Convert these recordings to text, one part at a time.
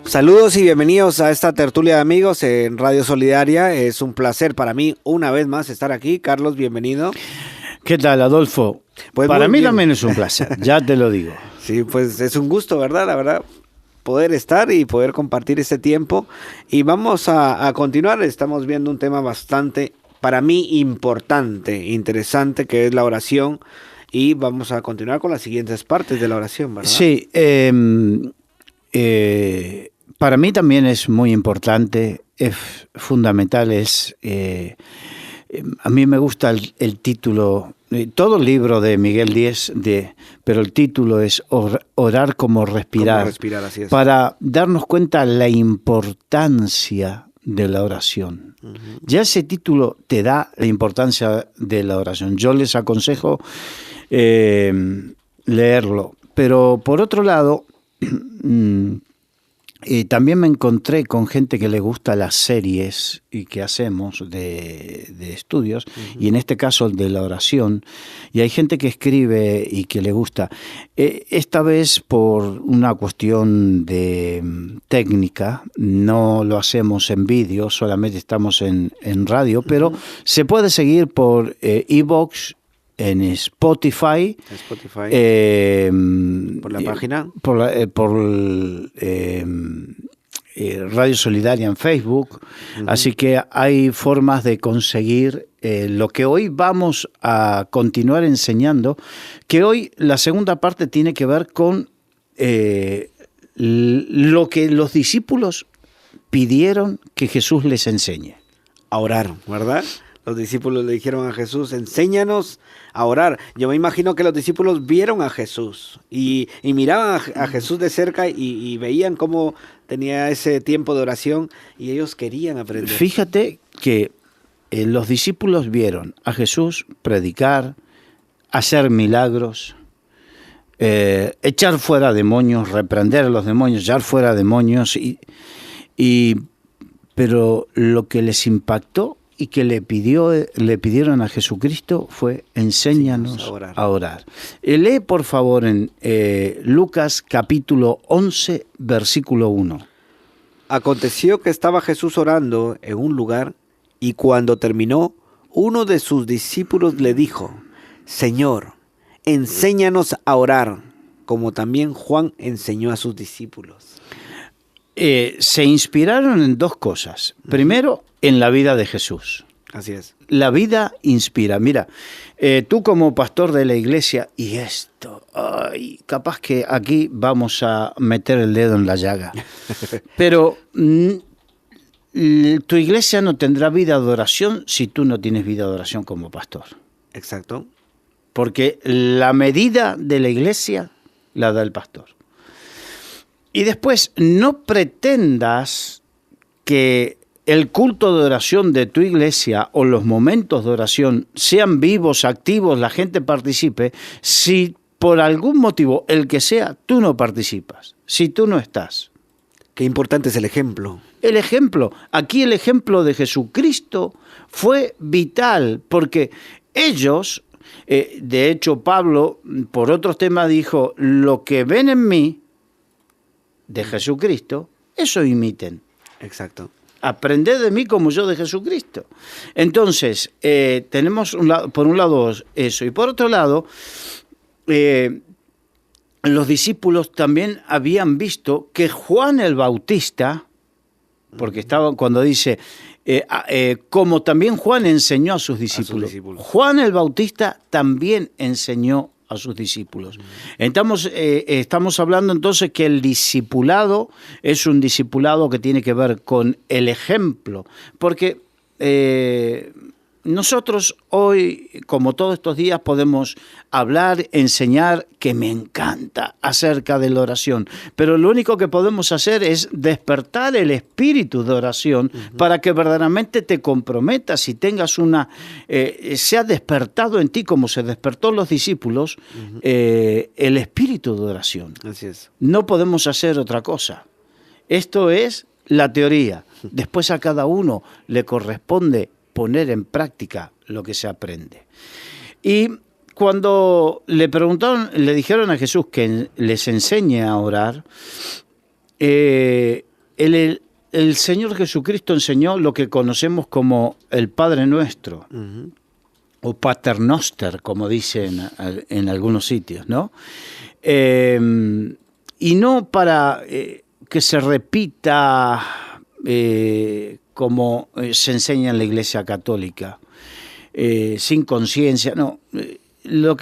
Saludos y bienvenidos a esta tertulia de amigos en Radio Solidaria. Es un placer para mí una vez más estar aquí. Carlos, bienvenido. ¿Qué tal, Adolfo? Pues para mí bien. También es un placer, ya te lo digo. Sí, pues es un gusto, ¿verdad? La verdad, poder estar y poder compartir este tiempo. Y vamos a continuar. Estamos viendo un tema bastante, para mí, importante, interesante, que es la oración. Y vamos a continuar con las siguientes partes de la oración, ¿verdad? Sí, para mí también es muy importante, es fundamental, a mí me gusta el título, todo el libro de Miguel Díez, pero el título es Orar como respirar, Como respirar, así es. Para darnos cuenta la importancia de la oración. Uh-huh. Ya ese título te da la importancia de la oración. Yo les aconsejo leerlo, pero por otro lado, también me encontré con gente que le gusta las series y que hacemos de estudios, uh-huh. Y en este caso de la oración, y hay gente que escribe y que le gusta. Esta vez por una cuestión de técnica, no lo hacemos en vídeo, solamente estamos en radio, pero uh-huh. Se puede seguir por iVoox, en Spotify, por la página, por Radio Solidaria en Facebook, uh-huh. Así que hay formas de conseguir lo que hoy vamos a continuar enseñando, que hoy la segunda parte tiene que ver con lo que los discípulos pidieron que Jesús les enseñe. A orar, ¿verdad? Los discípulos le dijeron a Jesús, enséñanos a orar. Yo me imagino que los discípulos vieron a Jesús y miraban a Jesús de cerca y veían cómo tenía ese tiempo de oración y ellos querían aprender. Fíjate que los discípulos vieron a Jesús predicar, hacer milagros, echar fuera demonios, reprender a los demonios, echar fuera demonios, pero lo que les impactó y que le pidieron a Jesucristo fue enséñanos a orar. Lee por favor en Lucas capítulo 11, versículo 1. Aconteció que estaba Jesús orando en un lugar y cuando terminó, uno de sus discípulos le dijo, Señor, enséñanos a orar, como también Juan enseñó a sus discípulos. Se inspiraron en dos cosas. Primero, en la vida de Jesús. Así es. La vida inspira. Mira, tú como pastor de la iglesia, y esto, capaz que aquí vamos a meter el dedo en la llaga. Pero tu iglesia no tendrá vida de oración si tú no tienes vida de oración como pastor. Exacto. Porque la medida de la iglesia la da el pastor. Y después, no pretendas que el culto de oración de tu iglesia o los momentos de oración sean vivos, activos, la gente participe, si por algún motivo, el que sea, tú no participas, si tú no estás. Qué importante es el ejemplo. El ejemplo. Aquí el ejemplo de Jesucristo fue vital, porque ellos, de hecho Pablo, por otros temas dijo, lo que ven en mí, de Jesucristo, eso imiten. Exacto. Aprended de mí como yo de Jesucristo. Entonces, tenemos por un lado eso. Y por otro lado, los discípulos también habían visto que Juan el Bautista, porque estaban cuando dice, como también Juan enseñó a sus discípulos. Juan el Bautista también enseñó a sus discípulos. Estamos hablando entonces que el discipulado es un discipulado que tiene que ver con el ejemplo, porque nosotros hoy, como todos estos días, podemos hablar, enseñar, que me encanta, acerca de la oración, pero lo único que podemos hacer es despertar el espíritu de oración para que verdaderamente te comprometas y tengas sea despertado en ti como se despertó en los discípulos, el espíritu de oración. Así es. No podemos hacer otra cosa. Esto es la teoría. Después a cada uno le corresponde poner en práctica lo que se aprende. Y cuando le dijeron a Jesús que les enseñe a orar, el Señor Jesucristo enseñó lo que conocemos como el Padre Nuestro, o Paternoster, como dicen en algunos sitios, ¿no? Y no para que se repita como se enseña en la Iglesia Católica, sin conciencia, no,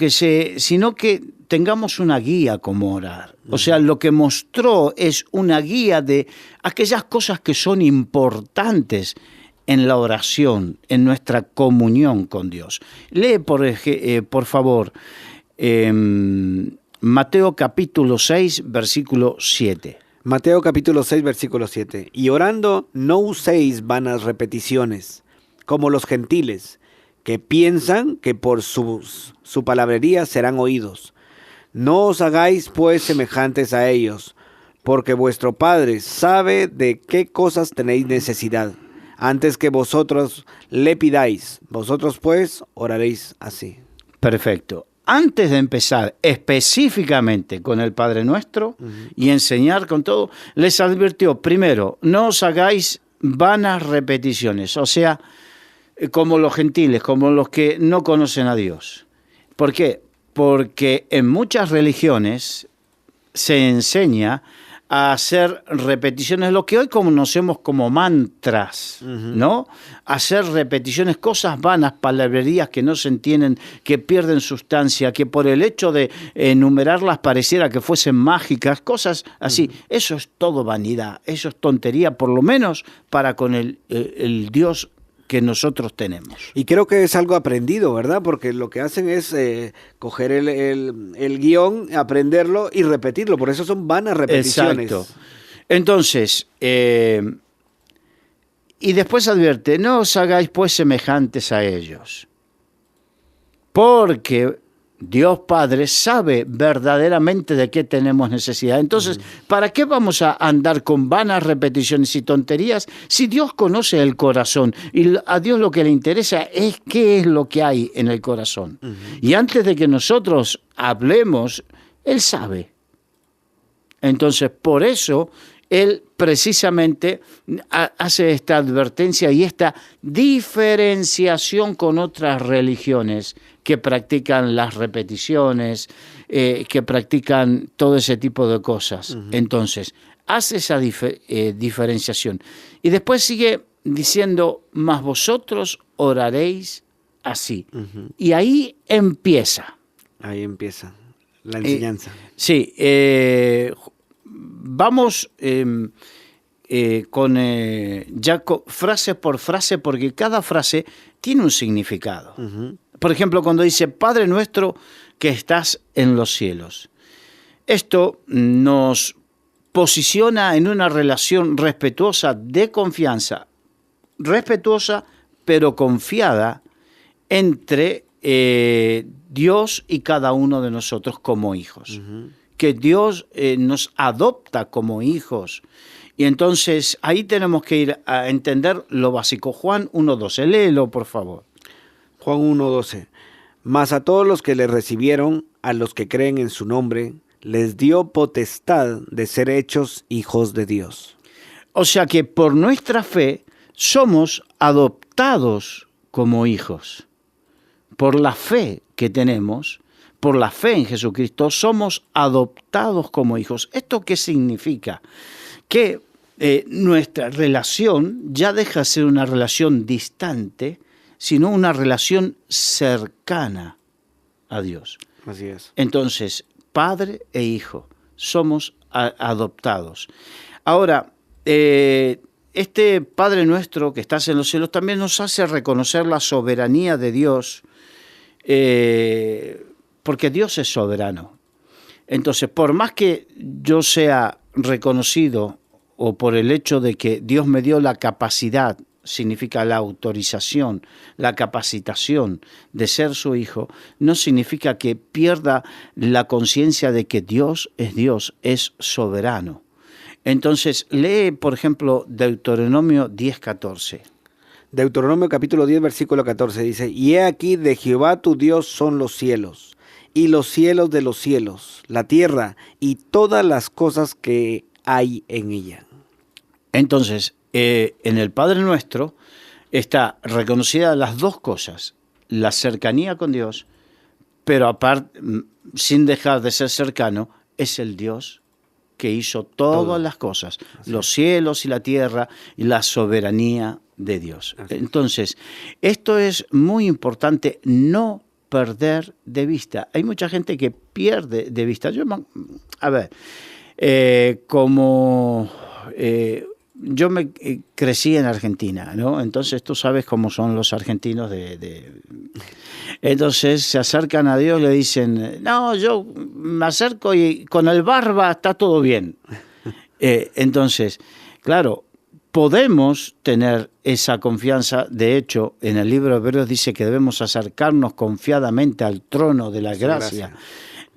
sino que tengamos una guía como orar. O sea, lo que mostró es una guía de aquellas cosas que son importantes en la oración, en nuestra comunión con Dios. Lee, por favor, Mateo capítulo 6, versículo 7. Mateo capítulo 6, versículo 7. Y orando, no uséis vanas repeticiones, como los gentiles, que piensan que por su palabrería serán oídos. No os hagáis pues semejantes a ellos, porque vuestro Padre sabe de qué cosas tenéis necesidad, antes que vosotros le pidáis. Vosotros pues oraréis así. Perfecto. Antes de empezar específicamente con el Padre Nuestro y enseñar con todo, les advirtió, primero, no os hagáis vanas repeticiones, o sea, como los gentiles, como los que no conocen a Dios. ¿Por qué? Porque en muchas religiones se enseña a hacer repeticiones, lo que hoy conocemos como mantras, ¿no? Hacer repeticiones, cosas vanas, palabrerías que no se entienden, que pierden sustancia, que por el hecho de enumerarlas pareciera que fuesen mágicas, cosas así. Eso es todo vanidad, eso es tontería, por lo menos para con el Dios que nosotros tenemos. Y creo que es algo aprendido, ¿verdad? Porque lo que hacen es coger el guión, aprenderlo y repetirlo. Por eso son vanas repeticiones. Exacto. Entonces, y después advierte, no os hagáis pues semejantes a ellos, porque Dios Padre sabe verdaderamente de qué tenemos necesidad. Entonces, ¿para qué vamos a andar con vanas repeticiones y tonterías si Dios conoce el corazón? Y a Dios lo que le interesa es qué es lo que hay en el corazón. Y antes de que nosotros hablemos, Él sabe. Entonces, por eso, Él precisamente hace esta advertencia y esta diferenciación con otras religiones que practican las repeticiones, que practican todo ese tipo de cosas. Entonces, hace esa diferenciación. Y después sigue diciendo, mas vosotros oraréis así. Y ahí empieza. Ahí empieza la enseñanza. Sí, vamos frase por frase, porque cada frase tiene un significado. Por ejemplo, cuando dice, Padre nuestro que estás en los cielos. Esto nos posiciona en una relación respetuosa, de confianza, respetuosa pero confiada entre Dios y cada uno de nosotros como hijos. Que Dios nos adopta como hijos. Y entonces ahí tenemos que ir a entender lo básico. Juan 1:12, léelo por favor. Juan 1:12. Mas a todos los que le recibieron, a los que creen en su nombre, les dio potestad de ser hechos hijos de Dios. O sea que por nuestra fe somos adoptados como hijos. Por la fe que tenemos, por la fe en Jesucristo, somos adoptados como hijos. ¿Esto qué significa? Que nuestra relación ya deja de ser una relación distante, sino una relación cercana a Dios. Así es. Entonces, padre e hijo, somos adoptados. Ahora, este Padre nuestro que estás en los cielos también nos hace reconocer la soberanía de Dios, porque Dios es soberano. Entonces, por más que yo sea reconocido o por el hecho de que Dios me dio la capacidad, significa la autorización, la capacitación de ser su hijo, no significa que pierda la conciencia de que Dios, es soberano. Entonces, lee, por ejemplo, Deuteronomio 10:14. Deuteronomio capítulo 10, versículo 14 dice, y he aquí de Jehová tu Dios son los cielos, y los cielos de los cielos, la tierra y todas las cosas que hay en ella. Entonces, en el Padre Nuestro está reconocida las dos cosas, la cercanía con Dios, pero aparte, sin dejar de ser cercano, es el Dios que hizo todas las cosas, los cielos y la tierra, y la soberanía de Dios. Entonces, esto es muy importante, no perder de vista. Hay mucha gente que pierde de vista. Yo me crecí en Argentina, ¿no? Entonces tú sabes cómo son los argentinos Entonces se acercan a Dios, le dicen, no, yo me acerco y con el barba está todo bien. Entonces, claro, podemos tener esa confianza. De hecho, en el libro de Hebreos dice que debemos acercarnos confiadamente al trono de la gracia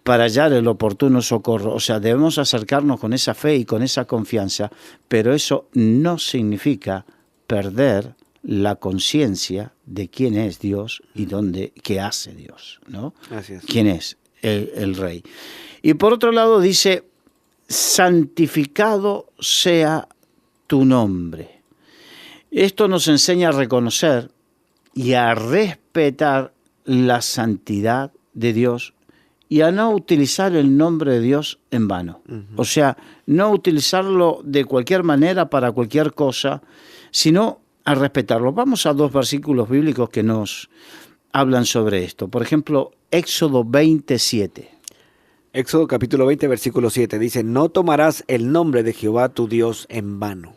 para hallar el oportuno socorro. O sea, debemos acercarnos con esa fe y con esa confianza, pero eso no significa perder la conciencia de quién es Dios y qué hace Dios, ¿no? Así es. ¿Quién es el Rey? Y por otro lado dice, santificado sea tu nombre. Esto nos enseña a reconocer y a respetar la santidad de Dios y a no utilizar el nombre de Dios en vano. O sea, no utilizarlo de cualquier manera para cualquier cosa, sino a respetarlo. Vamos a 2 versículos bíblicos que nos hablan sobre esto. Por ejemplo, Éxodo 27. Éxodo capítulo 20, versículo 7 dice, no tomarás el nombre de Jehová tu Dios en vano.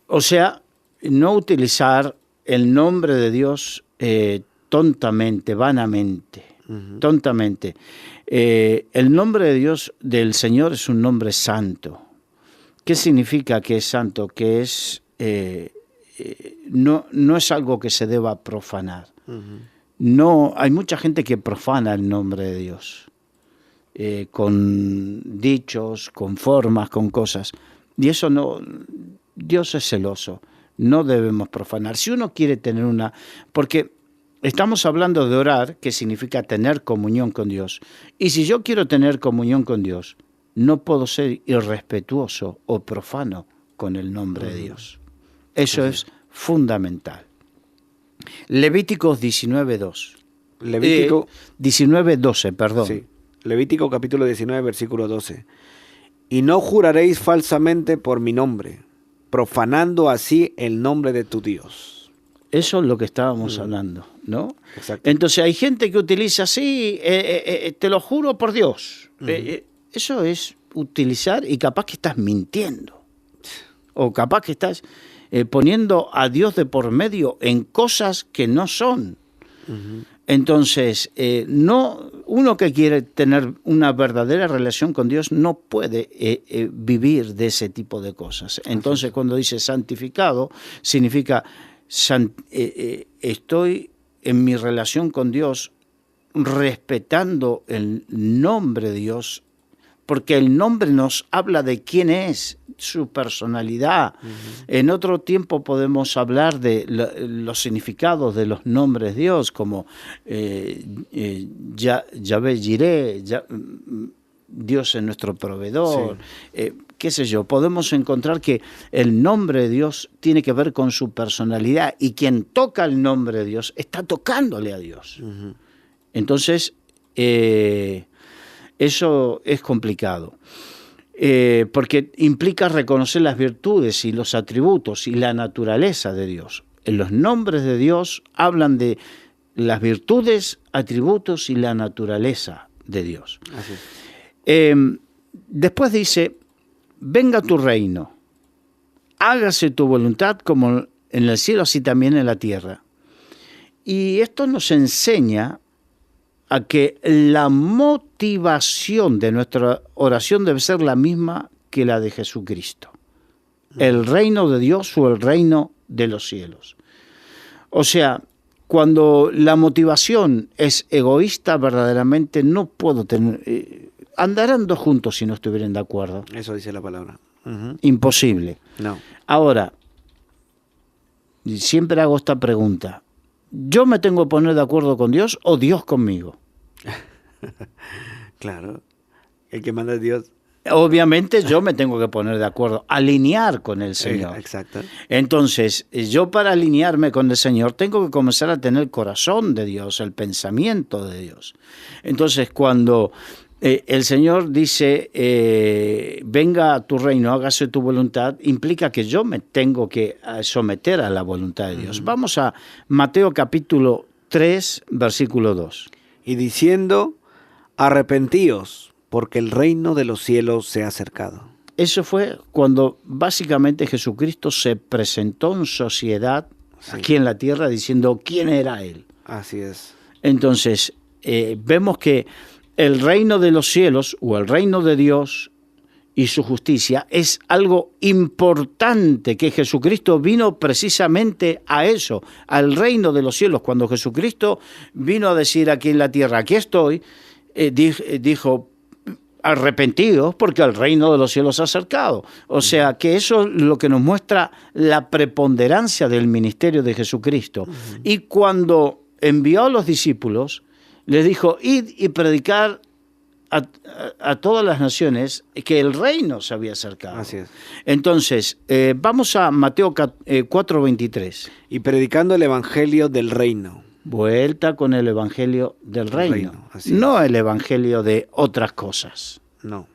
O sea, no utilizar el nombre de Dios tontamente, vanamente, tontamente. El nombre de Dios del Señor es un nombre santo. ¿Qué significa que es santo? Que es no es algo que se deba profanar. No, hay mucha gente que profana el nombre de Dios. Con dichos, con formas, con cosas. Y eso no, Dios es celoso, no debemos profanar. Si uno quiere tener porque estamos hablando de orar, que significa tener comunión con Dios. Y si yo quiero tener comunión con Dios, no puedo ser irrespetuoso o profano con el nombre de Dios. Eso es fundamental. Levíticos 19:2. Levítico 19:12, perdón. Sí. Levítico capítulo 19, versículo 12. Y no juraréis falsamente por mi nombre, profanando así el nombre de tu Dios. Eso es lo que estábamos hablando, ¿no? Exacto. Entonces hay gente que utiliza así, te lo juro por Dios. Eso es utilizar y capaz que estás mintiendo. O capaz que estás poniendo a Dios de por medio en cosas que no son. Entonces, uno que quiere tener una verdadera relación con Dios no puede vivir de ese tipo de cosas. Entonces, cuando dice santificado, significa estoy en mi relación con Dios respetando el nombre de Dios, porque el nombre nos habla de quién es, su personalidad. En otro tiempo podemos hablar de los significados de los nombres de Dios, como Yahvé Jireh, Dios es nuestro proveedor, qué sé yo. Podemos encontrar que el nombre de Dios tiene que ver con su personalidad, y quien toca el nombre de Dios está tocándole a Dios. Entonces, eso es complicado. Porque implica reconocer las virtudes y los atributos y la naturaleza de Dios. En los nombres de Dios hablan de las virtudes, atributos y la naturaleza de Dios. Así es. Después dice, venga tu reino, hágase tu voluntad como en el cielo, así también en la tierra. Y esto nos enseña a que la motivación de nuestra oración debe ser la misma que la de Jesucristo. El reino de Dios o el reino de los cielos. O sea, cuando la motivación es egoísta, verdaderamente no puedo tener... andarán dos juntos si no estuvieran de acuerdo. Eso dice la palabra. Imposible. No. Ahora, siempre hago esta pregunta. ¿Yo me tengo que poner de acuerdo con Dios o Dios conmigo? Claro. El que manda es Dios. obviamente yo me tengo que poner de acuerdo, alinear con el Señor. Exacto. Entonces, yo para alinearme con el Señor tengo que comenzar a tener el corazón de Dios, el pensamiento de Dios. Entonces, cuando el Señor dice, venga a tu reino, hágase tu voluntad, implica que yo me tengo que someter a la voluntad de Dios. Vamos a Mateo capítulo 3, versículo 2. Y diciendo, arrepentíos, porque el reino de los cielos se ha acercado. Eso fue cuando básicamente Jesucristo se presentó en sociedad aquí en la tierra diciendo quién era Él. Así es. Entonces, vemos que el reino de los cielos o el reino de Dios y su justicia es algo importante, que Jesucristo vino precisamente a eso, al reino de los cielos. Cuando Jesucristo vino a decir aquí en la tierra, aquí estoy, dijo, arrepentidos porque el reino de los cielos se ha acercado. O sea, que eso es lo que nos muestra la preponderancia del ministerio de Jesucristo. Y cuando envió a los discípulos, les dijo, id y predicar a todas las naciones que el reino se había acercado. Así es. Entonces, vamos a Mateo 4:23. Y predicando el evangelio del reino. Vuelta con el evangelio del reino. Así no es. el evangelio de otras cosas. No.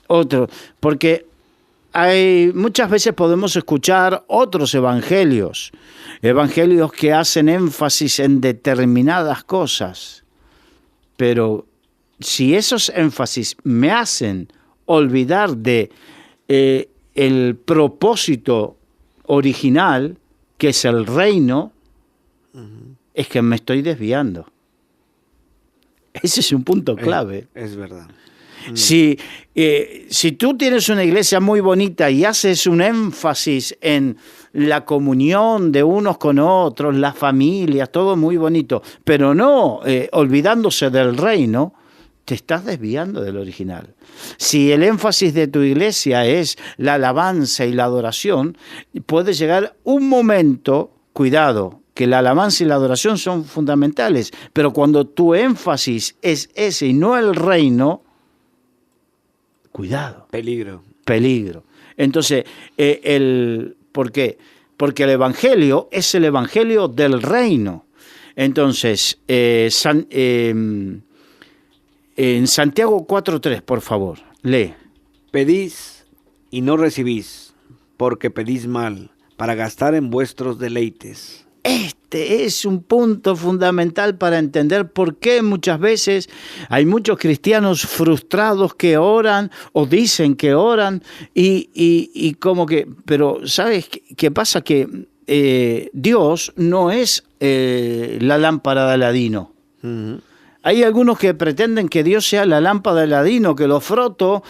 Otro, porque muchas veces podemos escuchar otros evangelios que hacen énfasis en determinadas cosas, pero si esos énfasis me hacen olvidar de el propósito original, que es el reino, es que me estoy desviando. Ese es un punto clave. Es verdad. Si tú tienes una iglesia muy bonita y haces un énfasis en la comunión de unos con otros, las familias, todo muy bonito, pero no olvidándose del reino, te estás desviando del original. Si el énfasis de tu iglesia es la alabanza y la adoración, puede llegar un momento, cuidado, que la alabanza y la adoración son fundamentales, pero cuando tu énfasis es ese y no el reino, cuidado. Peligro. Entonces, ¿por qué? Porque el evangelio es el evangelio del reino. Entonces, en Santiago 4:3, por favor, lee. Pedís y no recibís, porque pedís mal, para gastar en vuestros deleites. Este es un punto fundamental para entender por qué muchas veces hay muchos cristianos frustrados que oran o dicen que oran y como que, pero ¿sabes qué pasa? Que Dios no es la lámpara de Aladino. Hay algunos que pretenden que Dios sea la lámpara de Aladino, que lo froto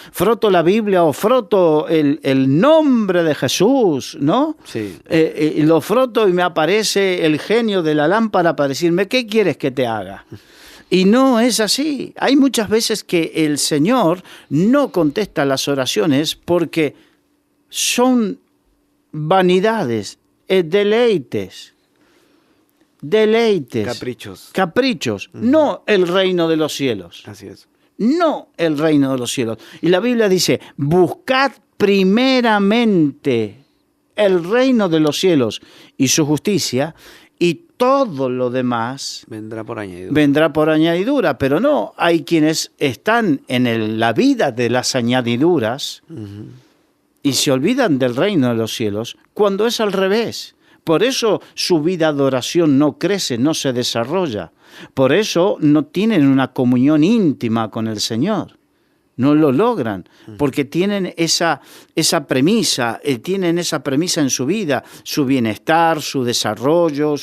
la Biblia o froto el nombre de Jesús, ¿no? Sí. Y lo froto y me aparece el genio de la lámpara para decirme, ¿qué quieres que te haga? Y no es así. Hay muchas veces que el Señor no contesta las oraciones porque son vanidades, deleites. Caprichos, no el reino de los cielos. Así es. No el reino de los cielos. Y la Biblia dice, buscad primeramente el reino de los cielos y su justicia, y todo lo demás vendrá por añadidura. Pero no, hay quienes están en la vida de las añadiduras y se olvidan del reino de los cielos cuando es al revés. Por eso su vida de oración no crece, no se desarrolla. Por eso no tienen una comunión íntima con el Señor. No lo logran, porque tienen esa premisa, tienen esa premisa en su vida, su bienestar, su desarrollo.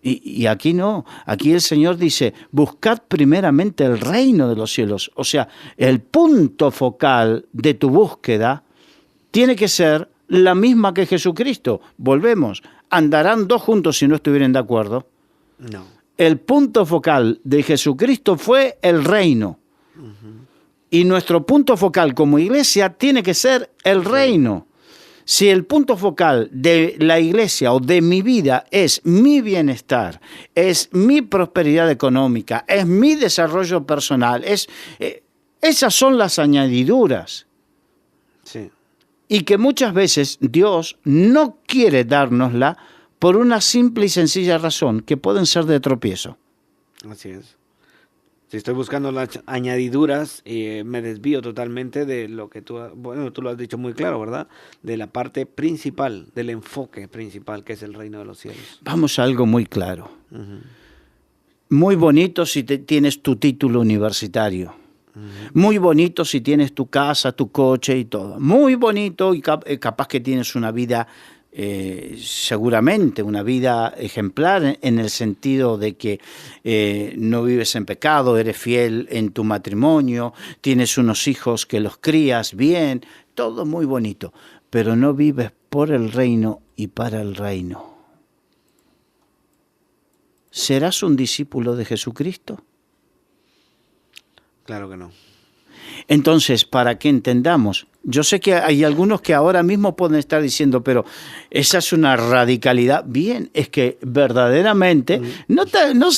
Y aquí no, aquí el Señor dice, buscad primeramente el reino de los cielos. O sea, el punto focal de tu búsqueda tiene que ser la misma que Jesucristo. Volvemos. ¿Andarán dos juntos si no estuvieran de acuerdo? No. El punto focal de Jesucristo fue el reino. Y nuestro punto focal como iglesia tiene que ser el reino. Si el punto focal de la iglesia o de mi vida es mi bienestar, es mi prosperidad económica, es mi desarrollo personal, esas son las añadiduras. Sí. Y que muchas veces Dios no quiere dárnosla por una simple y sencilla razón, que pueden ser de tropiezo. Así es. Si estoy buscando las añadiduras, me desvío totalmente de lo que tú lo has dicho muy claro, ¿verdad? De la parte principal, del enfoque principal, que es el reino de los cielos. Vamos a algo muy claro. Uh-huh. Muy bonito si tienes tu título universitario. Uh-huh. Muy bonito si tienes tu casa, tu coche y todo. Muy bonito y capaz que tienes una vida, seguramente una vida ejemplar en el sentido de que no vives en pecado, eres fiel en tu matrimonio, tienes unos hijos que los crías bien, todo muy bonito, pero no vives por el reino y para el reino. ¿Serás un discípulo de Jesucristo? Claro que no. Entonces, para que entendamos, yo sé que hay algunos que ahora mismo pueden estar diciendo, pero esa es una radicalidad. Bien, es que verdaderamente, no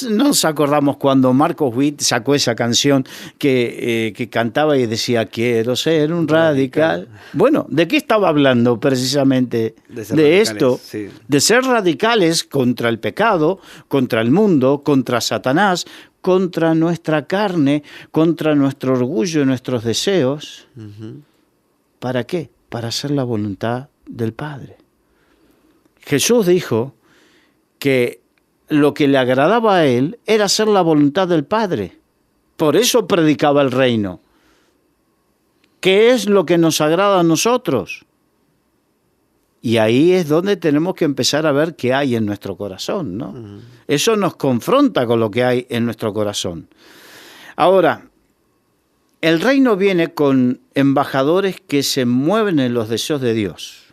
nos acordamos cuando Marcos Witt sacó esa canción que cantaba y decía, quiero ser un radical. Bueno, ¿de qué estaba hablando precisamente? De esto, sí. De ser radicales contra el pecado, contra el mundo, contra Satanás, contra nuestra carne, contra nuestro orgullo y nuestros deseos. Uh-huh. ¿Para qué? Para hacer la voluntad del Padre. Jesús dijo que lo que le agradaba a él era hacer la voluntad del Padre. Por eso predicaba el reino. ¿Qué es lo que nos agrada a nosotros? Y ahí es donde tenemos que empezar a ver qué hay en nuestro corazón, ¿no? Uh-huh. Eso nos confronta con lo que hay en nuestro corazón. Ahora, el reino viene con embajadores que se mueven en los deseos de Dios.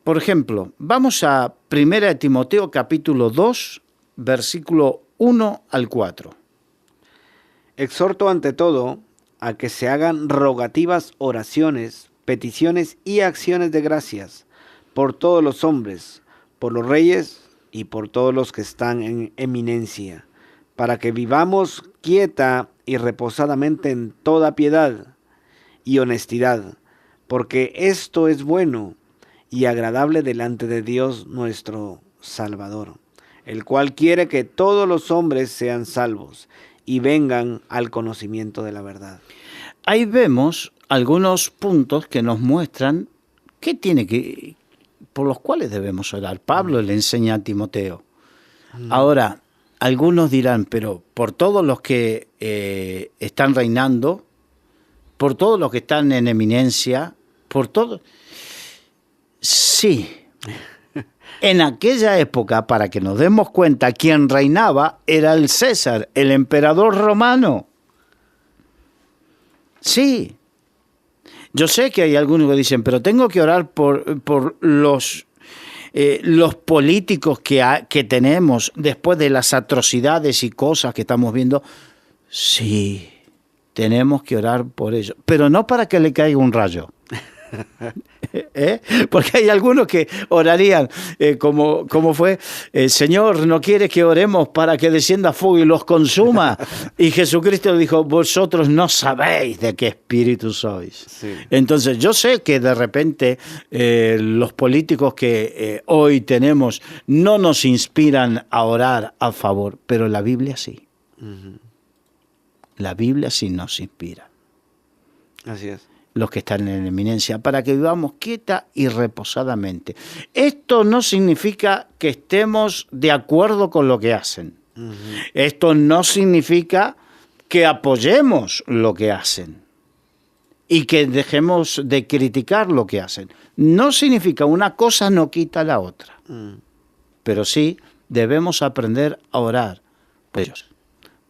Por ejemplo, vamos a 1 Timoteo capítulo 2, versículo 1 al 4. Exhorto ante todo a que se hagan rogativas oraciones, peticiones y acciones de gracias por todos los hombres, por los reyes y por todos los que están en eminencia, para que vivamos quieta y reposadamente en toda piedad y honestidad, porque esto es bueno y agradable delante de Dios nuestro Salvador, el cual quiere que todos los hombres sean salvos y vengan al conocimiento de la verdad. Ahí vemos algunos puntos que nos muestran por los cuales debemos orar. Pablo le enseña a Timoteo. Ahora, algunos dirán, pero por todos los que están reinando, por todos los que están en eminencia, por todo. Sí, en aquella época, para que nos demos cuenta, quien reinaba era el César, el emperador romano. Sí. Yo sé que hay algunos que dicen, pero tengo que orar por los políticos que tenemos después de las atrocidades y cosas que estamos viendo. Sí, tenemos que orar por ellos, pero no para que le caiga un rayo. Porque hay algunos que orarían como fue, Señor, no quiere que oremos para que descienda fuego y los consuma. Y Jesucristo dijo, vosotros no sabéis de qué espíritu sois. Sí. Entonces yo sé que de repente los políticos que hoy tenemos no nos inspiran a orar a favor, pero la Biblia sí. Uh-huh. La Biblia sí nos inspira. Así es. Los que están en eminencia, para que vivamos quieta y reposadamente. Esto no significa que estemos de acuerdo con lo que hacen. Uh-huh. Esto no significa que apoyemos lo que hacen y que dejemos de criticar lo que hacen. No significa, una cosa no quita la otra. Uh-huh. Pero sí debemos aprender a orar por ellos,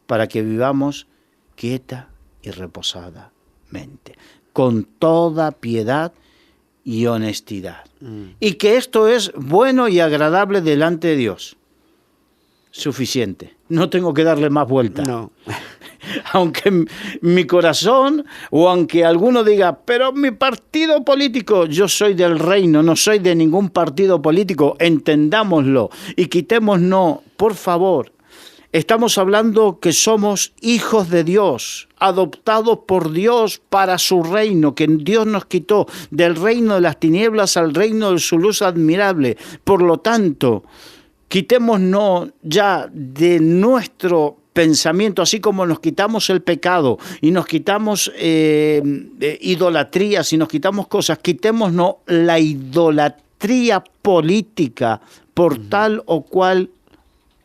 para que vivamos quieta y reposadamente, con toda piedad y honestidad. Y que esto es bueno y agradable delante de Dios. Suficiente. No tengo que darle más vuelta. No. Aunque mi corazón, o aunque alguno diga, pero mi partido político, yo soy del reino, no soy de ningún partido político, entendámoslo y quitémonos, por favor. Estamos hablando que somos hijos de Dios, adoptados por Dios para su reino, que Dios nos quitó del reino de las tinieblas al reino de su luz admirable. Por lo tanto, quitémonos ya de nuestro pensamiento, así como nos quitamos el pecado y nos quitamos idolatrías y nos quitamos cosas, quitémonos la idolatría política por tal o cual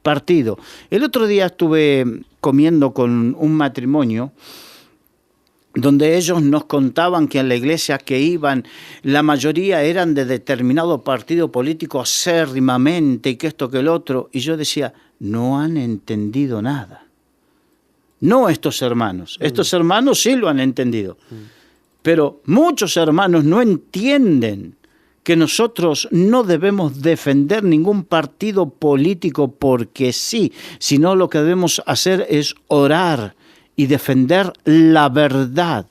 partido. El otro día estuve comiendo con un matrimonio donde ellos nos contaban que en la iglesia que iban, la mayoría eran de determinado partido político acérrimamente y que esto que el otro, y yo decía, no han entendido nada. No estos hermanos sí lo han entendido, pero muchos hermanos no entienden que nosotros no debemos defender ningún partido político porque sí, sino lo que debemos hacer es orar y defender la verdad.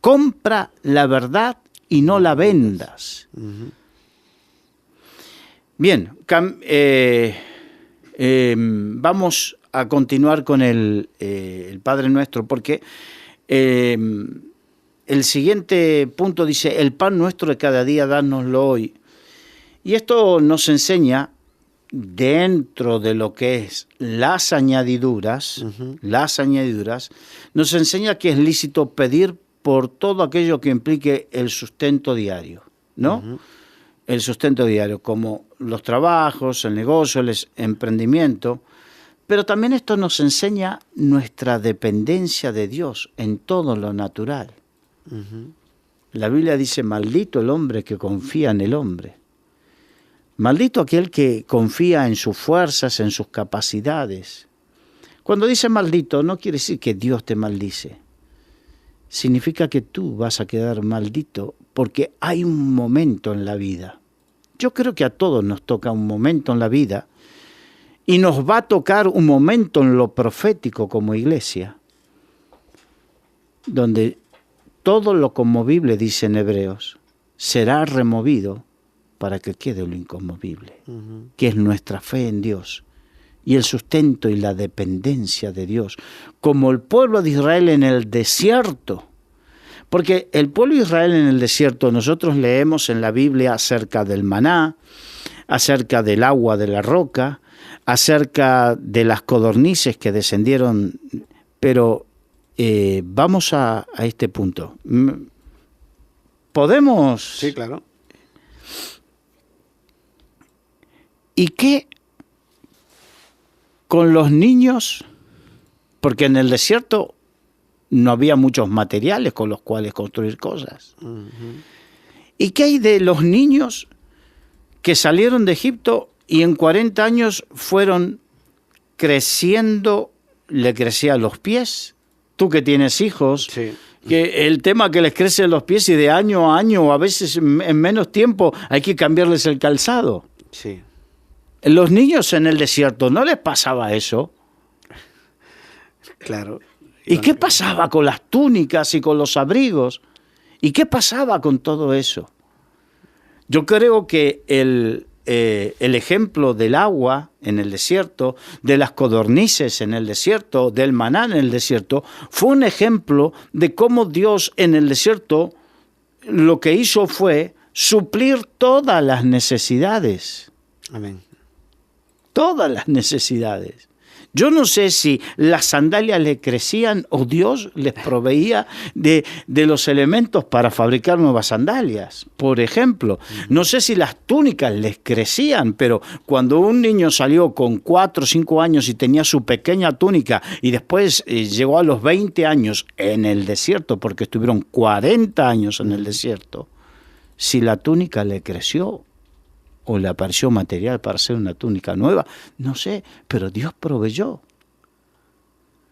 Compra la verdad y no la vendas. Bien, vamos a continuar con el Padre Nuestro, porque el siguiente punto dice, el pan nuestro de cada día, dánoslo hoy. Y esto nos enseña, dentro de lo que es las añadiduras, nos enseña que es lícito pedir por todo aquello que implique el sustento diario, ¿no? El sustento diario, como los trabajos, el negocio, el emprendimiento. Pero también esto nos enseña nuestra dependencia de Dios en todo lo natural. La Biblia dice, maldito el hombre que confía en el hombre. Maldito aquel que confía en sus fuerzas, en sus capacidades. Cuando dice maldito, no quiere decir que Dios te maldice. Significa que tú vas a quedar maldito porque hay un momento en la vida. Yo creo que a todos nos toca un momento en la vida y nos va a tocar un momento en lo profético como iglesia, donde todo lo conmovible, dice en Hebreos, será removido para que quede lo inconmovible, que es nuestra fe en Dios y el sustento y la dependencia de Dios, como el pueblo de Israel en el desierto. Porque el pueblo de Israel en el desierto, nosotros leemos en la Biblia acerca del maná, acerca del agua de la roca, acerca de las codornices que descendieron, pero vamos a este punto. ¿Podemos? Sí, claro. ¿Y qué con los niños? Porque en el desierto no había muchos materiales con los cuales construir cosas. ¿Y qué hay de los niños que salieron de Egipto y en 40 años fueron creciendo, le crecían los pies? Tú que tienes hijos, Sí. que el tema que les crecen los pies y de año a año, o a veces en menos tiempo, hay que cambiarles el calzado. Sí. Los niños en el desierto, ¿no les pasaba eso? Claro. ¿Y qué pasaba con las túnicas y con los abrigos? ¿Y qué pasaba con todo eso? Yo creo que el ejemplo del agua en el desierto, de las codornices en el desierto, del maná en el desierto, fue un ejemplo de cómo Dios en el desierto lo que hizo fue suplir todas las necesidades. Amén. Todas las necesidades. Yo no sé si las sandalias le crecían o Dios les proveía de los elementos para fabricar nuevas sandalias. Por ejemplo, no sé si las túnicas les crecían, pero cuando un niño salió con 4 o 5 años y tenía su pequeña túnica y después llegó a los 20 años en el desierto, porque estuvieron 40 años en el desierto, si la túnica le creció o le apareció material para hacer una túnica nueva, no sé, pero Dios proveyó.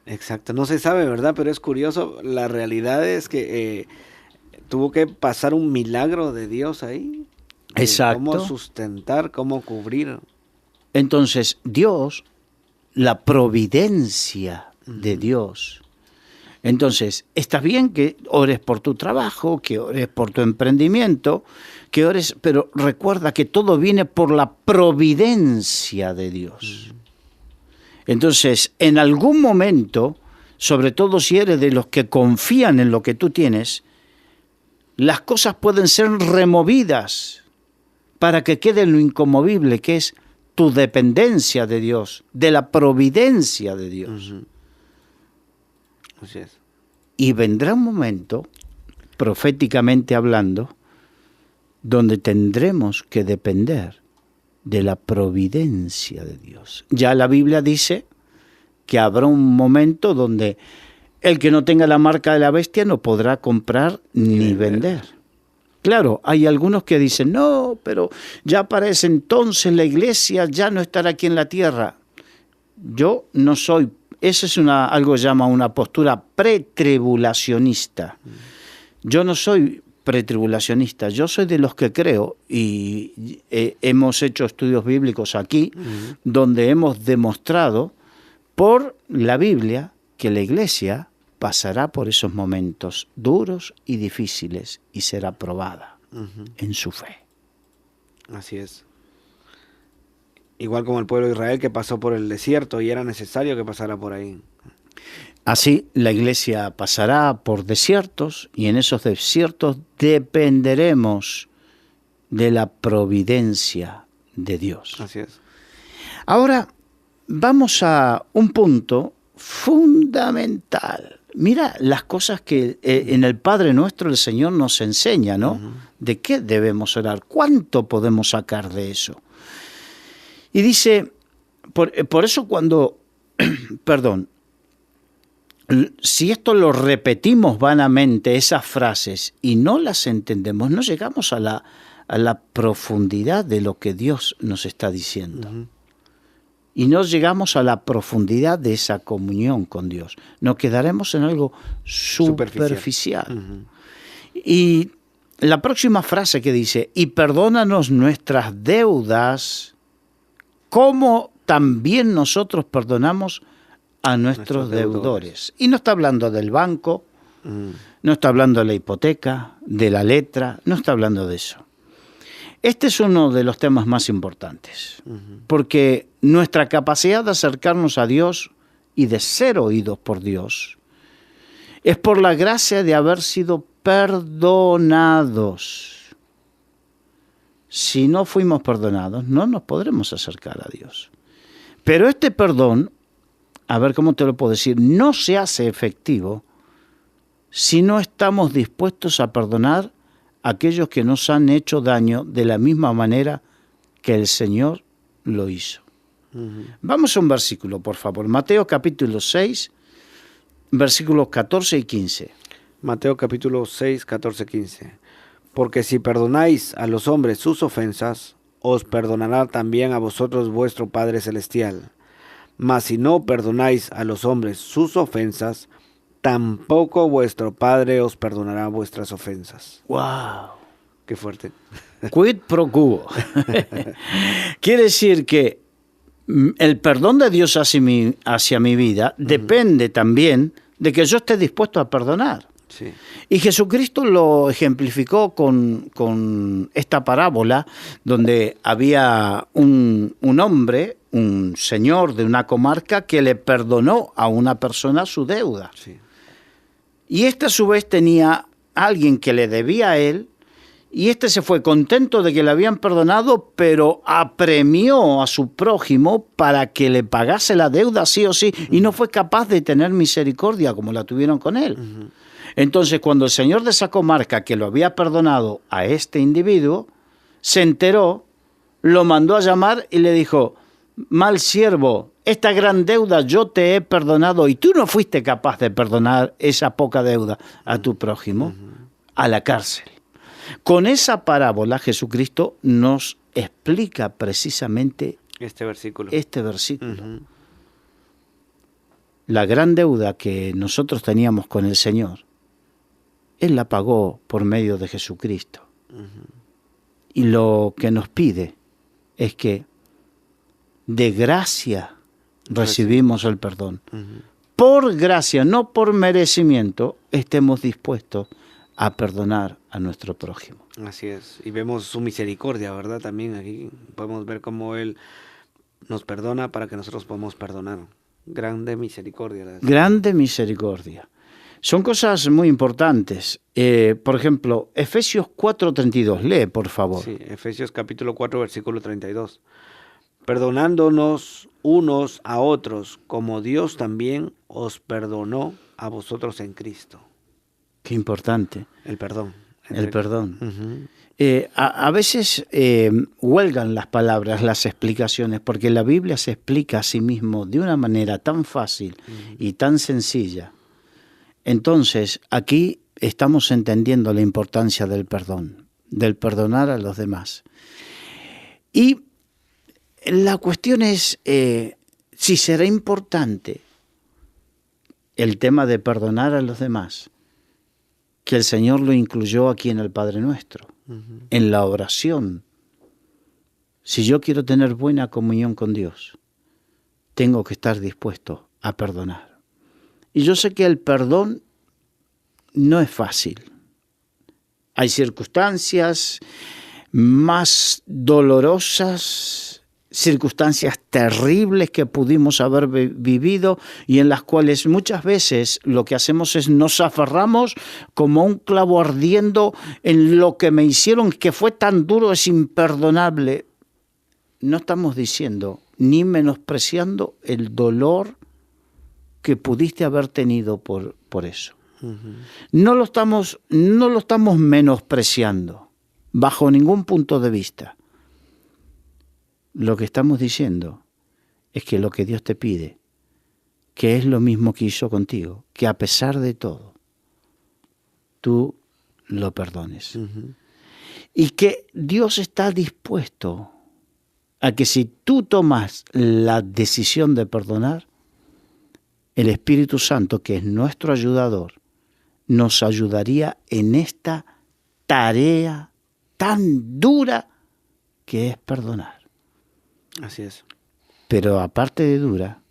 Exacto, no se sabe, ¿verdad? Pero es curioso, la realidad es que tuvo que pasar un milagro de Dios ahí. Exacto. Cómo sustentar, cómo cubrir. Entonces, Dios, la providencia de Dios. Entonces, está bien que ores por tu trabajo, que ores por tu emprendimiento, que ores, pero recuerda que todo viene por la providencia de Dios. Entonces, en algún momento sobre todo si eres de los que confían en lo que tú tienes, las cosas pueden ser removidas para que quede lo inconmovible, que es tu dependencia de Dios, de la providencia de Dios. Ujú. Así es. Y vendrá un momento, proféticamente hablando, donde tendremos que depender de la providencia de Dios. Ya la Biblia dice que habrá un momento donde el que no tenga la marca de la bestia no podrá comprar ni vender. Claro, hay algunos que dicen, no, pero ya para ese entonces la iglesia ya no estará aquí en la tierra. Yo no soy, eso es algo que llama una postura pretribulacionista. Yo no soy pretribulacionista, yo soy de los que creo, y hemos hecho estudios bíblicos aquí, donde hemos demostrado por la Biblia que la iglesia pasará por esos momentos duros y difíciles y será probada en su fe. Así es. Igual como el pueblo de Israel que pasó por el desierto y era necesario que pasara por ahí. Así la iglesia pasará por desiertos y en esos desiertos dependeremos de la providencia de Dios. Así es. Ahora vamos a un punto fundamental. Mira las cosas que en el Padre Nuestro el Señor nos enseña, ¿no? ¿De qué debemos orar? ¿Cuánto podemos sacar de eso? Y dice, por eso cuando, perdón, si esto lo repetimos vanamente, esas frases, y no las entendemos, no llegamos a la profundidad de lo que Dios nos está diciendo. Y no llegamos a la profundidad de esa comunión con Dios. Nos quedaremos en algo superficial. Y la próxima frase que dice, y perdónanos nuestras deudas, como también nosotros perdonamos a nuestros deudores. Y no está hablando del banco, no está hablando de la hipoteca, de la letra, no está hablando de eso. Este es uno de los temas más importantes, porque nuestra capacidad de acercarnos a Dios y de ser oídos por Dios es por la gracia de haber sido perdonados. Si no fuimos perdonados, no nos podremos acercar a Dios. Pero este perdón, a ver cómo te lo puedo decir, no se hace efectivo si no estamos dispuestos a perdonar a aquellos que nos han hecho daño de la misma manera que el Señor lo hizo. Vamos a un versículo, por favor. Mateo capítulo 6, versículos 14 y 15. Mateo capítulo 6, 14, 15. Porque si perdonáis a los hombres sus ofensas, os perdonará también a vosotros vuestro Padre Celestial. Mas si no perdonáis a los hombres sus ofensas, tampoco vuestro Padre os perdonará vuestras ofensas. ¡Wow! Qué fuerte. Quid pro quo. Quiere decir que el perdón de Dios hacia mi vida depende también de que yo esté dispuesto a perdonar. Sí. Y Jesucristo lo ejemplificó con esta parábola donde había un hombre, un señor de una comarca que le perdonó a una persona su deuda. Sí. Y este a su vez tenía a alguien que le debía a él, y este se fue contento de que le habían perdonado, pero apremió a su prójimo para que le pagase la deuda sí o sí, y no fue capaz de tener misericordia como la tuvieron con él. Entonces, cuando el señor de esa comarca que lo había perdonado a este individuo, se enteró, lo mandó a llamar y le dijo, mal siervo, esta gran deuda yo te he perdonado y tú no fuiste capaz de perdonar esa poca deuda a tu prójimo, a la cárcel. Con esa parábola Jesucristo nos explica precisamente Este versículo. La gran deuda que nosotros teníamos con el Señor, Él la pagó por medio de Jesucristo. Y lo que nos pide es que de gracia recibimos el perdón. Por gracia, no por merecimiento, estemos dispuestos a perdonar a nuestro prójimo. Así es. Y vemos su misericordia, ¿verdad? También aquí podemos ver cómo Él nos perdona para que nosotros podamos perdonar. Grande misericordia. Grande misericordia. Son cosas muy importantes. Por ejemplo, Efesios 4:32. Lee, por favor. Sí, Efesios capítulo 4, versículo 32. Perdonándonos unos a otros, como Dios también os perdonó a vosotros en Cristo. Qué importante. El perdón. El perdón. Uh-huh. A veces huelgan las palabras, las explicaciones, porque la Biblia se explica a sí mismo de una manera tan fácil y tan sencilla. Entonces, aquí estamos entendiendo la importancia del perdón, del perdonar a los demás. Y la cuestión es si será importante el tema de perdonar a los demás, que el Señor lo incluyó aquí en el Padre Nuestro, en la oración. Si yo quiero tener buena comunión con Dios, tengo que estar dispuesto a perdonar. Y yo sé que el perdón no es fácil. Hay circunstancias más dolorosas, circunstancias terribles que pudimos haber vivido y en las cuales muchas veces lo que hacemos es nos aferramos como un clavo ardiendo en lo que me hicieron, que fue tan duro, es imperdonable. No estamos diciendo ni menospreciando el dolor que pudiste haber tenido por eso. No lo estamos menospreciando bajo ningún punto de vista. Lo que estamos diciendo es que lo que Dios te pide, que es lo mismo que hizo contigo, que a pesar de todo, tú lo perdones. Y que Dios está dispuesto a que si tú tomas la decisión de perdonar, el Espíritu Santo, que es nuestro ayudador, nos ayudaría en esta tarea tan dura que es perdonar. Así es. Pero aparte de dura,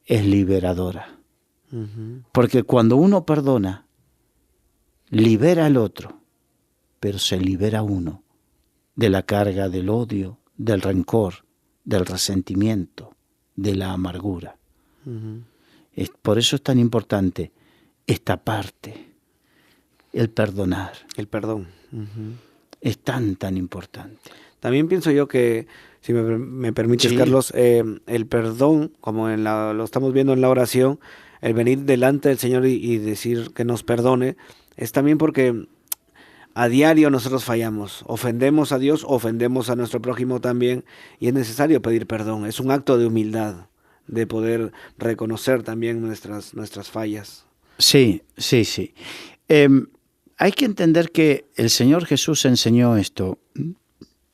es liberadora. Porque cuando uno perdona, libera al otro, pero se libera uno de la carga del odio, del rencor, del resentimiento, de la amargura. Por eso es tan importante esta parte, el perdonar. El perdón. Es tan importante. También pienso yo que, si me permites, Sí. Carlos, el perdón, como lo estamos viendo en la oración, el venir delante del Señor y decir que nos perdone, es también porque a diario nosotros fallamos, ofendemos a Dios, ofendemos a nuestro prójimo también, y es necesario pedir perdón. Es un acto de humildad, de poder reconocer también nuestras fallas. Sí. Hay que entender que el Señor Jesús enseñó esto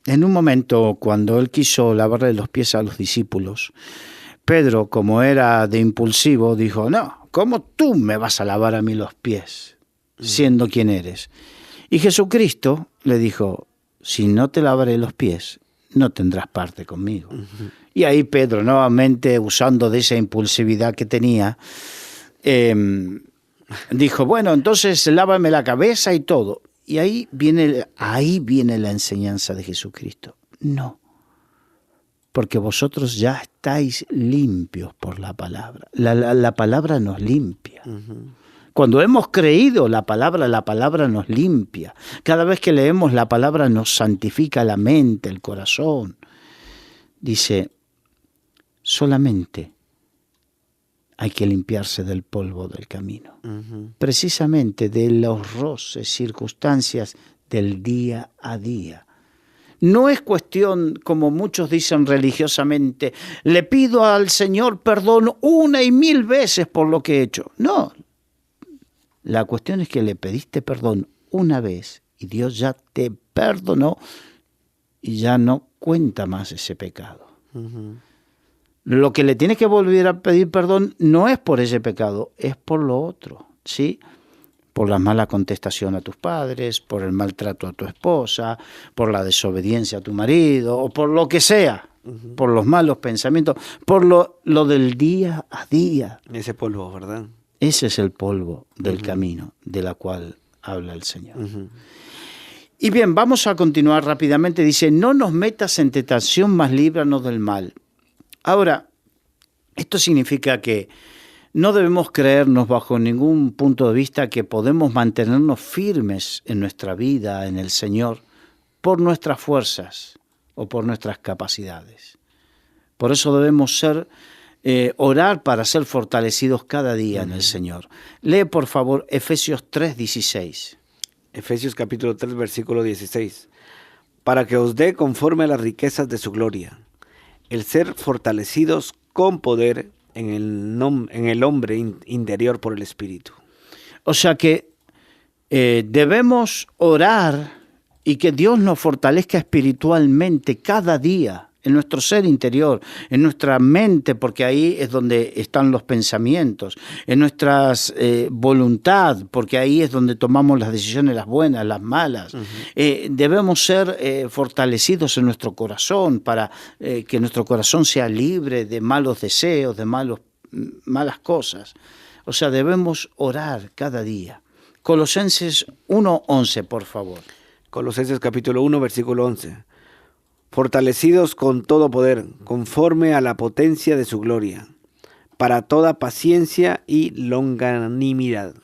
en un momento cuando Él quiso lavarle los pies a los discípulos. Pedro, como era de impulsivo, dijo, no, ¿cómo tú me vas a lavar a mí los pies, siendo quien eres? Y Jesucristo le dijo, si no te lavaré los pies, no tendrás parte conmigo. Y ahí Pedro, nuevamente usando de esa impulsividad que tenía, dijo, bueno, entonces lávame la cabeza y todo. Y ahí viene la enseñanza de Jesucristo. No, porque vosotros ya estáis limpios por la palabra. La palabra nos limpia. Cuando hemos creído la palabra nos limpia. Cada vez que leemos la palabra nos santifica la mente, el corazón. Dice, solamente hay que limpiarse del polvo del camino. Precisamente de los roces, circunstancias del día a día. No es cuestión, como muchos dicen religiosamente, le pido al Señor perdón 1 y 1000 veces por lo que he hecho. No. La cuestión es que le pediste perdón una vez y Dios ya te perdonó y ya no cuenta más ese pecado. Lo que le tienes que volver a pedir perdón no es por ese pecado, es por lo otro, ¿sí? Por la mala contestación a tus padres, por el maltrato a tu esposa, por la desobediencia a tu marido, o por lo que sea, por los malos pensamientos, por lo del día a día. Ese polvo, ¿verdad? Ese es el polvo del camino de la cual habla el Señor. Y bien, vamos a continuar rápidamente. Dice, no nos metas en tentación, mas líbranos del mal. Ahora, Esto significa que no debemos creernos bajo ningún punto de vista que podemos mantenernos firmes en nuestra vida, en el Señor, por nuestras fuerzas o por nuestras capacidades. Por eso debemos orar para ser fortalecidos cada día en el Señor. Lee, por favor, Efesios 3:16. Efesios capítulo 3, versículo 16. Para que os dé conforme a las riquezas de su gloria, el ser fortalecidos con poder en el hombre interior por el Espíritu. O sea que debemos orar y que Dios nos fortalezca espiritualmente cada día, en nuestro ser interior, en nuestra mente, porque ahí es donde están los pensamientos, en nuestra voluntad, porque ahí es donde tomamos las decisiones, las buenas, las malas. Debemos ser fortalecidos en nuestro corazón para que nuestro corazón sea libre de malos deseos, de malas cosas. O sea, debemos orar cada día. Colosenses 1:11, por favor. Colosenses capítulo 1, versículo 11. Fortalecidos con todo poder, conforme a la potencia de su gloria, para toda paciencia y longanimidad.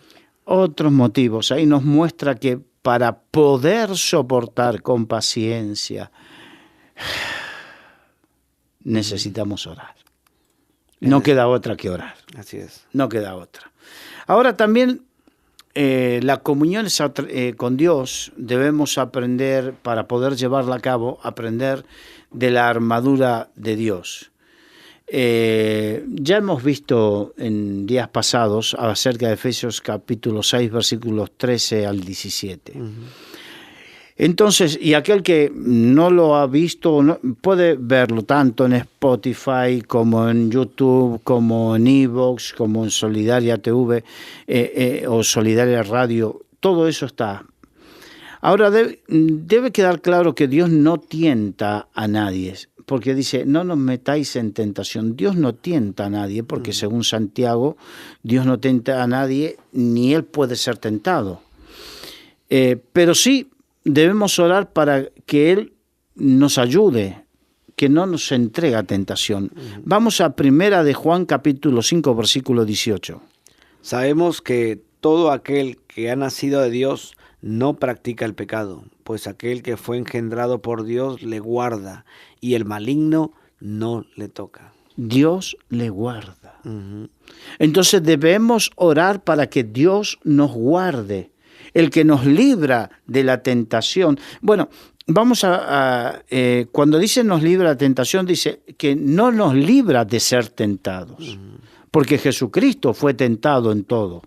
Otros motivos. Ahí nos muestra que para poder soportar con paciencia, necesitamos orar. No queda otra que orar. Así es. No queda otra. Ahora también la comunión con Dios debemos aprender, para poder llevarla a cabo, aprender de la armadura de Dios. Ya hemos visto en días pasados acerca de Efesios capítulo 6, versículos 13 al 17. Entonces, y aquel que no lo ha visto, puede verlo tanto en Spotify como en YouTube, como en iVoox, como en Solidaria TV o Solidaria Radio. Todo eso está. Ahora, debe quedar claro que Dios no tienta a nadie, porque dice, no nos metáis en tentación. Dios no tienta a nadie, porque según Santiago, Dios no tienta a nadie, ni Él puede ser tentado. Pero sí, debemos orar para que Él nos ayude, que no nos entregue a tentación. Vamos a 1 de Juan capítulo 5, versículo 18. Sabemos que todo aquel que ha nacido de Dios no practica el pecado, pues aquel que fue engendrado por Dios le guarda, y el maligno no le toca. Dios le guarda. Entonces debemos orar para que Dios nos guarde, el que nos libra de la tentación. Bueno, vamos cuando dice nos libra de la tentación, dice que no nos libra de ser tentados, porque Jesucristo fue tentado en todo.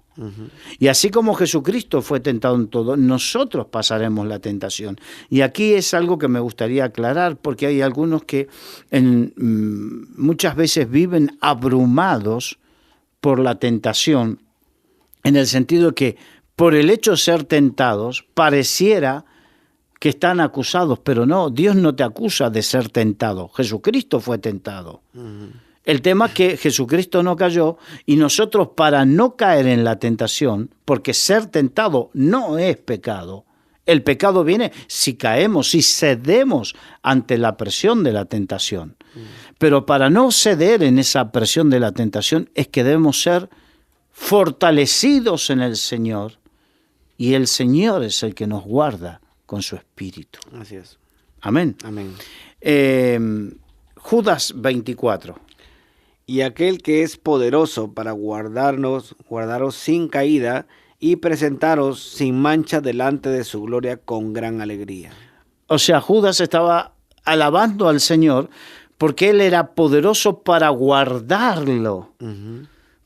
Y así como Jesucristo fue tentado en todo, nosotros pasaremos la tentación. Y aquí es algo que me gustaría aclarar, porque hay algunos que muchas veces viven abrumados por la tentación, en el sentido de que por el hecho de ser tentados, pareciera que están acusados, pero no, Dios no te acusa de ser tentado. Jesucristo fue tentado. El tema es que Jesucristo no cayó, y nosotros, para no caer en la tentación, porque ser tentado no es pecado. El pecado viene si caemos, si cedemos ante la presión de la tentación. Pero para no ceder en esa presión de la tentación es que debemos ser fortalecidos en el Señor, y el Señor es el que nos guarda con su Espíritu. Así es. Amén. Amén. Judas 24. Y aquel que es poderoso para guardaros sin caída y presentaros sin mancha delante de su gloria con gran alegría. O sea, Judas estaba alabando al Señor porque Él era poderoso para guardarlo.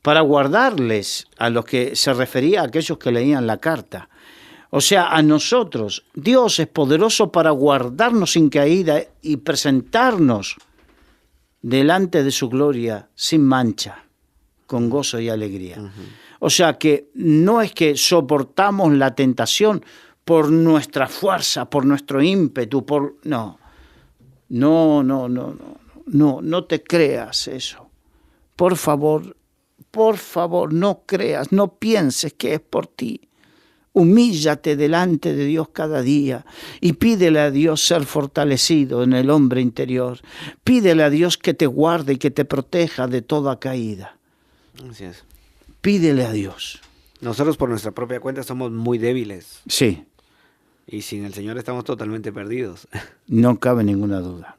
Para guardarles, a los que se refería a aquellos que leían la carta. O sea, a nosotros, Dios es poderoso para guardarnos sin caída y presentarnos delante de su gloria sin mancha, con gozo y alegría. O sea que no es que soportamos la tentación por nuestra fuerza, por nuestro ímpetu, no te creas eso. Por favor, no creas, no pienses que es por ti. Humíllate delante de Dios cada día y pídele a Dios ser fortalecido en el hombre interior. Pídele a Dios que te guarde y que te proteja de toda caída. Así es. Pídele a Dios. Nosotros por nuestra propia cuenta somos muy débiles. Sí, Y sin el Señor estamos totalmente perdidos. no cabe ninguna duda.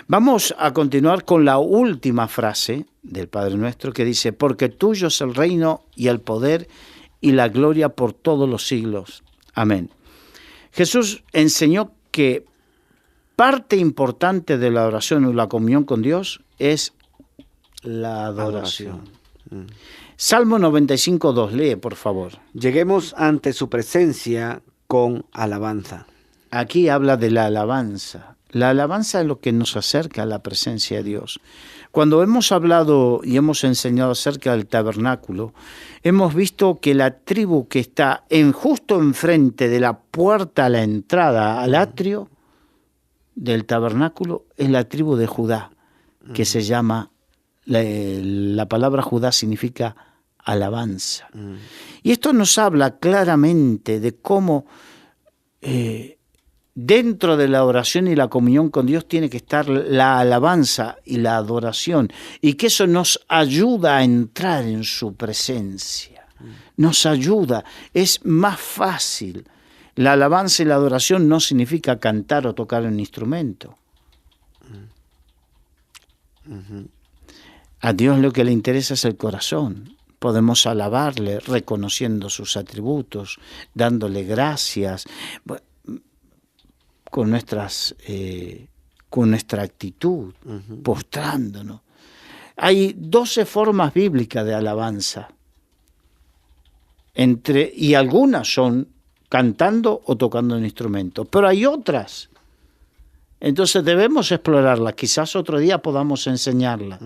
Vamos a continuar con la última frase del Padre Nuestro que dice: porque tuyo es el reino y el poder y la gloria por todos los siglos. Amén. Jesús enseñó que parte importante de la oración y la comunión con Dios es la adoración. Salmo 95:2, lee por favor. Lleguemos ante su presencia con alabanza. Aquí habla de la alabanza. La alabanza es lo que nos acerca a la presencia de Dios. Cuando hemos hablado y hemos enseñado acerca del tabernáculo, hemos visto que la tribu que está justo enfrente de la puerta a la entrada al atrio del tabernáculo es la tribu de Judá, que se llama, la palabra Judá significa alabanza. Y esto nos habla claramente de cómo dentro de la oración y la comunión con Dios tiene que estar la alabanza y la adoración, y que eso nos ayuda a entrar en su presencia. Nos ayuda, es más fácil. La alabanza y la adoración no significa cantar o tocar un instrumento. A Dios lo que le interesa es el corazón. Podemos alabarle reconociendo sus atributos, dándole gracias, con nuestra actitud, postrándonos. Hay 12 formas bíblicas de alabanza, y algunas son cantando o tocando un instrumento, pero hay otras. Entonces debemos explorarlas, quizás otro día podamos enseñarlas.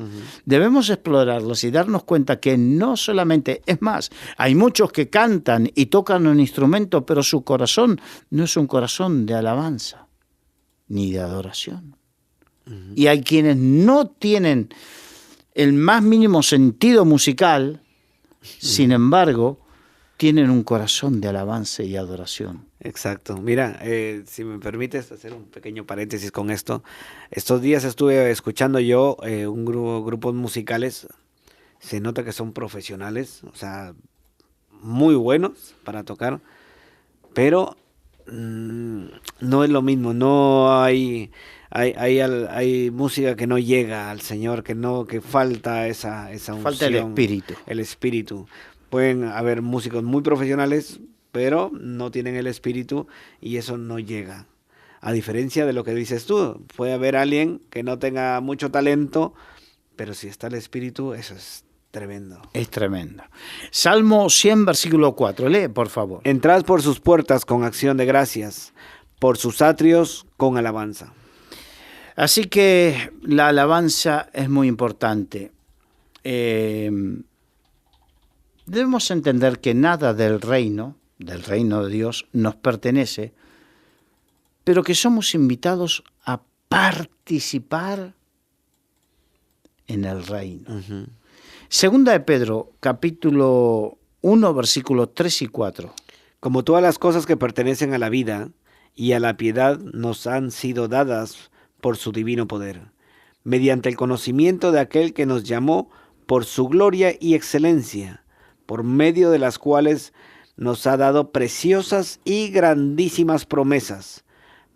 Debemos explorarlas y darnos cuenta que no solamente, es más, hay muchos que cantan y tocan un instrumento, pero su corazón no es un corazón de alabanza ni de adoración. Y hay quienes no tienen el más mínimo sentido musical, sin embargo, tienen un corazón de alabanza y adoración. Exacto. Mira, si me permites hacer un pequeño paréntesis con esto. Estos días estuve escuchando yo grupos musicales. Se nota que son profesionales, o sea, muy buenos para tocar, pero no es lo mismo. No hay música que no llega al Señor, que falta esa unción. Falta el espíritu. El espíritu. Pueden haber músicos muy profesionales, pero no tienen el espíritu y eso no llega. A diferencia de lo que dices tú, puede haber alguien que no tenga mucho talento, pero si está el espíritu, eso es tremendo. Es tremendo. Salmo 100, versículo 4. Lee, por favor. Entrad por sus puertas con acción de gracias, por sus atrios con alabanza. Así que la alabanza es muy importante. Debemos entender que nada del reino de Dios nos pertenece, pero que somos invitados a participar en el reino. Segunda de Pedro, capítulo 1, versículos 3 y 4. Como todas las cosas que pertenecen a la vida y a la piedad nos han sido dadas por su divino poder, mediante el conocimiento de aquel que nos llamó por su gloria y excelencia, por medio de las cuales nos ha dado preciosas y grandísimas promesas,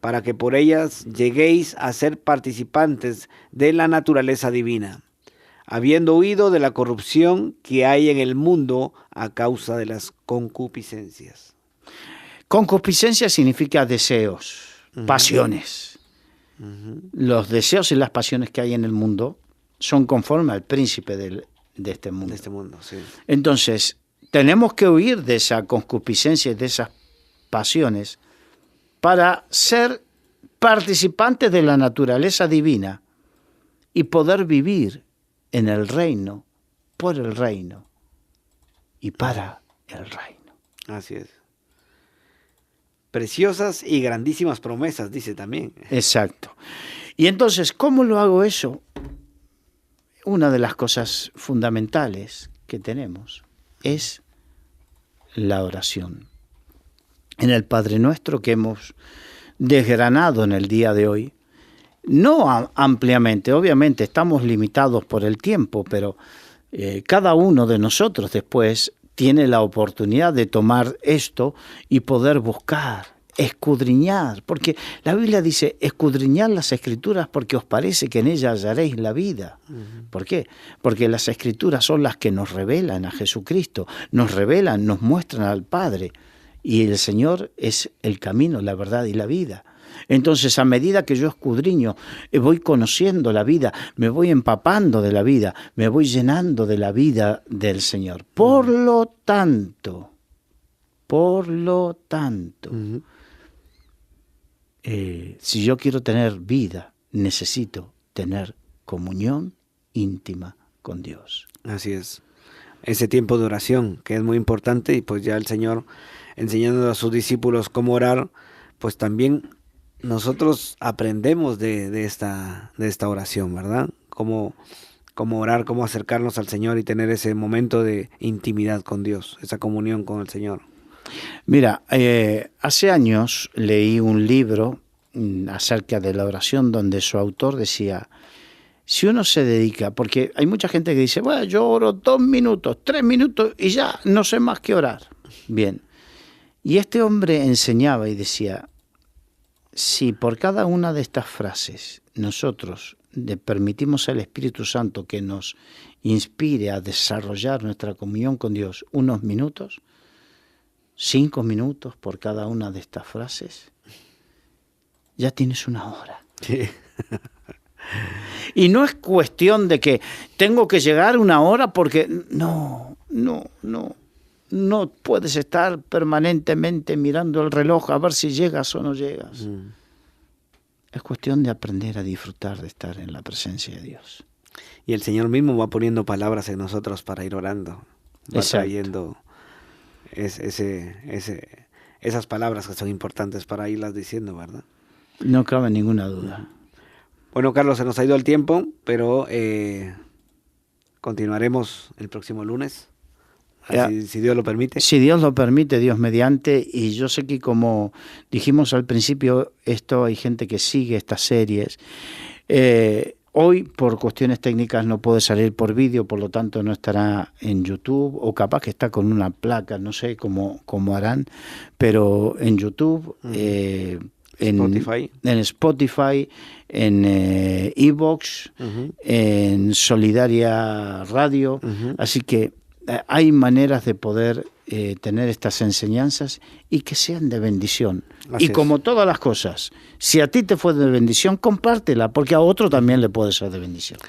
para que por ellas lleguéis a ser participantes de la naturaleza divina, habiendo huido de la corrupción que hay en el mundo a causa de las concupiscencias. Concupiscencia significa deseos, pasiones. Los deseos y las pasiones que hay en el mundo son conforme al príncipe de este mundo. De este mundo, sí. Entonces, tenemos que huir de esa concupiscencia y de esas pasiones para ser participantes de la naturaleza divina y poder vivir en el reino, por el reino y para el reino. Así es. Preciosas y grandísimas promesas, dice también. Exacto. Y entonces, ¿cómo lo hago eso? Una de las cosas fundamentales que tenemos es la oración. en el Padre Nuestro que hemos desgranado en el día de hoy. No ampliamente, obviamente estamos limitados por el tiempo, pero cada uno de nosotros después tiene la oportunidad de tomar esto y poder buscar, escudriñar, porque la Biblia dice, escudriñad las Escrituras porque os parece que en ellas hallaréis la vida. ¿Por qué? Porque las Escrituras son las que nos revelan a Jesucristo, nos revelan, nos muestran al Padre, y el Señor es el camino, la verdad y la vida. Entonces, a medida que yo escudriño, voy conociendo la vida, me voy empapando de la vida, me voy llenando de la vida del Señor. Por lo tanto, si yo quiero tener vida, necesito tener comunión íntima con Dios. Así es. Ese tiempo de oración, que es muy importante, y pues ya el Señor enseñando a sus discípulos cómo orar, pues también nosotros aprendemos de esta oración, ¿verdad? Cómo orar, cómo acercarnos al Señor y tener ese momento de intimidad con Dios, esa comunión con el Señor. Mira, hace años leí un libro acerca de la oración donde su autor decía, si uno se dedica, porque hay mucha gente que dice, bueno, yo oro 2 minutos, 3 minutos y ya no sé más que orar. Bien, y este hombre enseñaba y decía, si por cada una de estas frases nosotros le permitimos al Espíritu Santo que nos inspire a desarrollar nuestra comunión con Dios unos minutos, 5 minutos por cada una de estas frases, ya tienes una hora. Sí. Y no es cuestión de que tengo que llegar 1 hora porque no puedes estar permanentemente mirando el reloj a ver si llegas o no llegas. Es cuestión de aprender a disfrutar de estar en la presencia de Dios. Y el Señor mismo va poniendo palabras en nosotros para ir orando. Va trayendo esas palabras que son importantes para irlas diciendo, ¿verdad? No cabe ninguna duda. Bueno, Carlos, se nos ha ido el tiempo, pero continuaremos el próximo lunes. Si Dios lo permite. Si Dios lo permite, Dios mediante, y yo sé que como dijimos al principio, hay gente que sigue estas series. Hoy, por cuestiones técnicas, no puede salir por vídeo, por lo tanto no estará en YouTube, o capaz que está con una placa, no sé cómo harán, pero en YouTube, en Spotify, en iVoox, en Solidaria Radio, así que hay maneras de poder tener estas enseñanzas y que sean de bendición. Así y como todas las cosas, si a ti te fue de bendición, compártela, porque a otro también le puede ser de bendición.